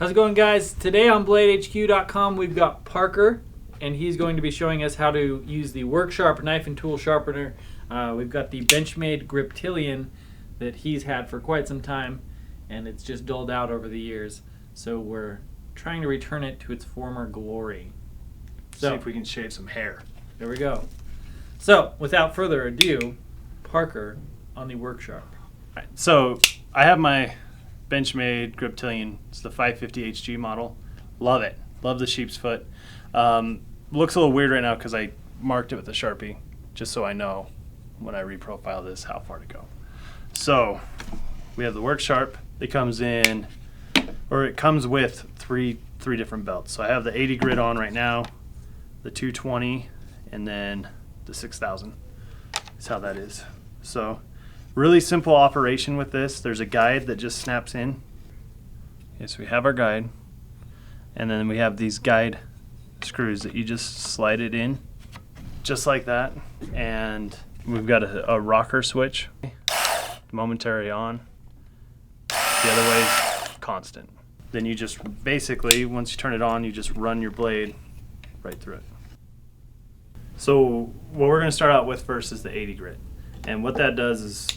How's it going, guys? Today on BladeHQ.com we've got Parker, and he's going to be showing us how to use the Worksharp knife and tool sharpener. We've got the Benchmade Griptilian that he's had for quite some time, and it's just dulled out over the years. So we're trying to return it to its former glory. So see if we can shave some hair. There we go. So without further ado, Parker on the Worksharp. Right, so I have my Benchmade Griptilian. It's the 550 HG model. Love it. Love the sheep's foot. Looks a little weird right now because I marked it with a Sharpie just so I know when I reprofile this how far to go. So we have the Worksharp. It comes in, or it comes with three different belts. So I have the 80 grit on right now, the 220, and then the 6000. That's how that is. So really simple operation with this. There's a guide that just snaps in. Okay, so we have our guide, and then we have these guide screws that you just slide it in just like that, and we've got a rocker switch, momentary on, the other way is constant. Then you just basically, once you turn it on, you just run your blade right through it. So what we're going to start out with first is the 80 grit, and what that does is,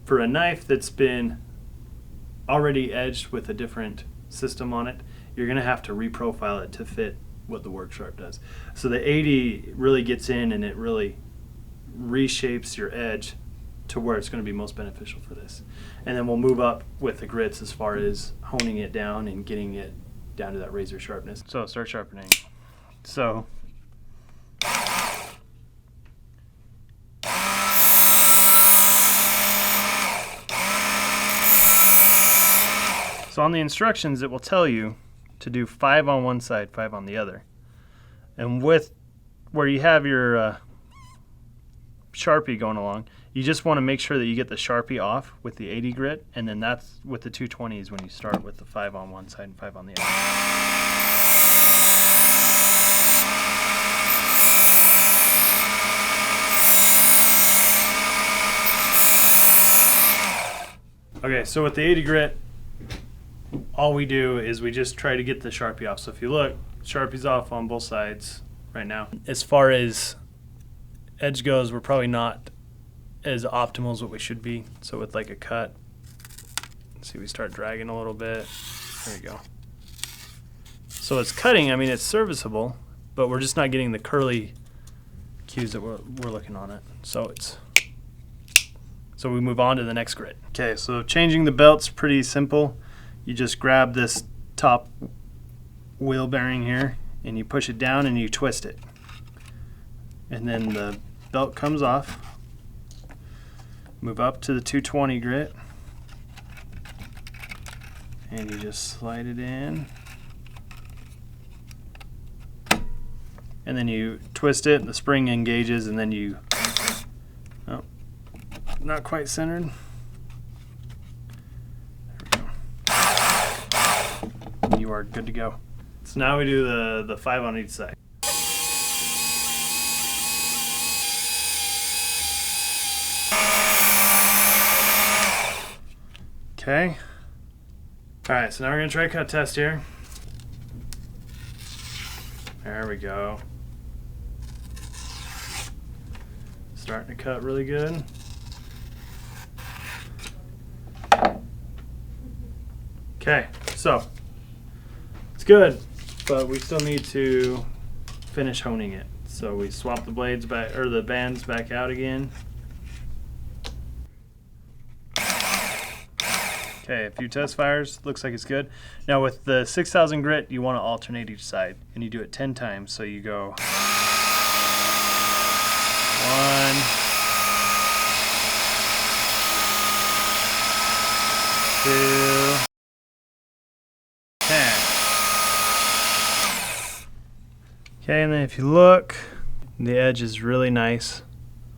for a knife that's been already edged with a different system on it, you're going to have to reprofile it to fit what the Worksharp does. So the 80 really gets in and it really reshapes your edge to where it's going to be most beneficial for this. And then we'll move up with the grits as far as honing it down and getting it down to that razor sharpness. So start sharpening. So on the instructions, it will tell you to do 5 on one side, 5 on the other. And with where you have your Sharpie going along, you just want to make sure that you get the Sharpie off with the 80 grit, and then that's with the 220s when you start with the 5 on one side and 5 on the other. Okay, so with the 80 grit, all we do is we just try to get the Sharpie off. So if you look, Sharpie's off on both sides right now. As far as edge goes, we're probably not as optimal as what we should be. So with like a cut, see, we start dragging a little bit. There we go. So it's cutting, I mean, it's serviceable, but we're just not getting the curly cues that we're looking on it. So we move on to the next grit. Okay, so changing the belt's pretty simple. You just grab this top wheel bearing here and you push it down and you twist it. And then the belt comes off. Move up to the 220 grit and you just slide it in. And then you twist it, the spring engages, and then you, oh, not quite centered. You are good to go. So now we do the 5 on each side. Okay. Alright, so now we're going to try a cut test here. There we go. Starting to cut really good. Okay, so it's good, but we still need to finish honing it. So we swap the blades back, or the bands back out again. Okay, a few test fires, looks like it's good. Now with the 6000 grit, you want to alternate each side, and you do it 10 times. So you go 1, 2, 10. Okay, and then if you look, the edge is really nice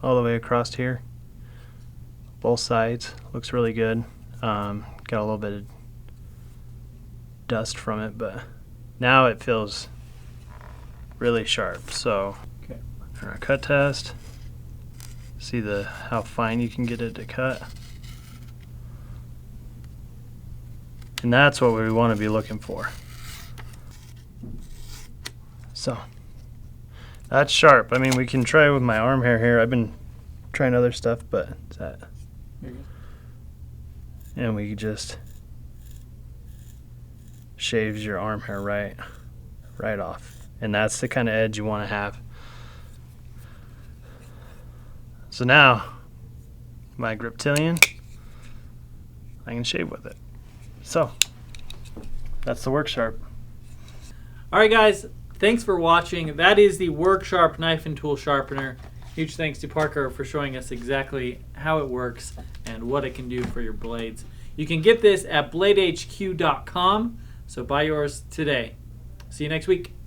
all the way across here. Both sides, looks really good. Got a little bit of dust from it, but now it feels really sharp. So okay, for our cut test, see how fine you can get it to cut. And that's what we want to be looking for. So that's sharp. I mean, we can try with my arm hair here. I've been trying other stuff, but that. And we just shaves your arm hair right off. And that's the kind of edge you want to have. So now, my griptilian, I can shave with it. So, that's the Work Sharp. All right, guys, thanks for watching. That is the Work Sharp knife and tool sharpener. Huge thanks to Parker for showing us exactly how it works and what it can do for your blades. You can get this at bladehq.com, so buy yours today. See you next week.